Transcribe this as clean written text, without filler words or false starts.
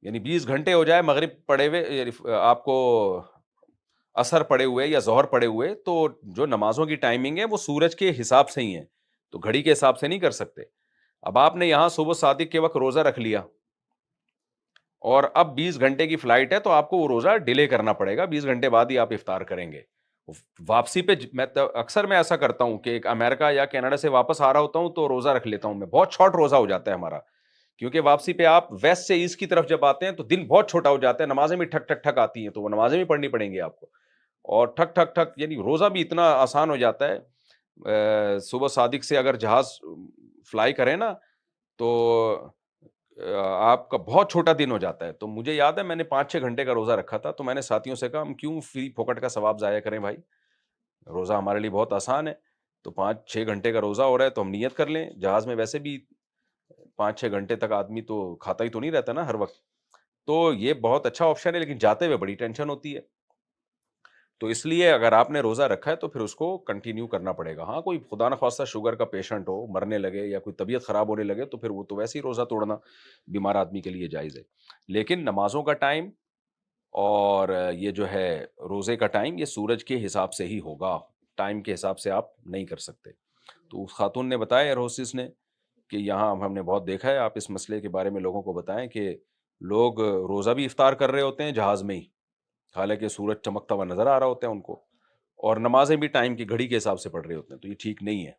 یعنی 20 گھنٹے ہو جائے مغرب پڑے ہوئے، یعنی آپ کو عصر پڑے ہوئے یا ظہر پڑے ہوئے، تو جو نمازوں کی ٹائمنگ ہے وہ سورج کے حساب سے ہی ہے، تو گھڑی کے حساب سے نہیں کر سکتے۔ اب آپ نے یہاں صبح صادق کے وقت روزہ رکھ لیا اور اب 20 گھنٹے کی فلائٹ ہے، تو آپ کو وہ روزہ ڈیلے کرنا پڑے گا، 20 گھنٹے بعد ہی آپ افطار کریں گے۔ واپسی پہ اکثر میں ایسا کرتا ہوں کہ ایک امریکہ یا کینیڈا سے واپس آ رہا ہوتا ہوں تو روزہ رکھ لیتا ہوں، میں بہت شارٹ روزہ ہو جاتا ہے ہمارا، کیونکہ واپسی پہ آپ ویسٹ سے ایسٹ کی طرف جب آتے ہیں تو دن بہت چھوٹا ہو جاتا ہے، نمازیں بھی ٹھک ٹھک ٹھک آتی ہیں، تو وہ نمازیں بھی پڑھنی پڑیں گی آپ کو، اور ٹھک ٹھک ٹھک یعنی روزہ بھی اتنا آسان ہو جاتا ہے۔ صبح صادق سے اگر جہاز فلائی کریں نا تو آپ کا بہت چھوٹا دن ہو جاتا ہے۔ تو مجھے یاد ہے میں نے 5-6 گھنٹے کا روزہ رکھا تھا، تو میں نے ساتھیوں سے کہا ہم کیوں فری پھوکٹ کا ثواب ضائع کریں بھائی، روزہ ہمارے لیے بہت آسان ہے، تو 5-6 گھنٹے کا روزہ ہو رہا ہے تو ہم نیت کر لیں، جہاز میں ویسے بھی 5-6 گھنٹے تک آدمی تو کھاتا ہی تو نہیں رہتا نا ہر وقت، تو یہ بہت اچھا آپشن ہے، لیکن جاتے ہوئے بڑی ٹینشن ہوتی ہے۔ تو اس لیے اگر آپ نے روزہ رکھا ہے تو پھر اس کو کنٹینیو کرنا پڑے گا۔ ہاں کوئی خدا نخواستہ شوگر کا پیشنٹ ہو، مرنے لگے یا کوئی طبیعت خراب ہونے لگے تو پھر وہ تو ویسے ہی روزہ توڑنا بیمار آدمی کے لیے جائز ہے، لیکن نمازوں کا ٹائم اور یہ جو ہے روزے کا ٹائم یہ سورج کے حساب سے ہی ہوگا، ٹائم کے حساب سے آپ نہیں کر سکتے۔ تو اس خاتون نے بتایا ایئر ہوسٹس نے کہ یہاں ہم نے بہت دیکھا ہے، آپ اس مسئلے کے بارے میں لوگوں کو بتائیں کہ لوگ روزہ بھی افطار کر رہے ہوتے ہیں جہاز میں ہی، حالانکہ سورج چمکتا ہوا نظر آ رہا ہوتا ہے ان کو، اور نمازیں بھی ٹائم کی گھڑی کے حساب سے پڑھ رہے ہوتے ہیں، تو یہ ٹھیک نہیں ہے۔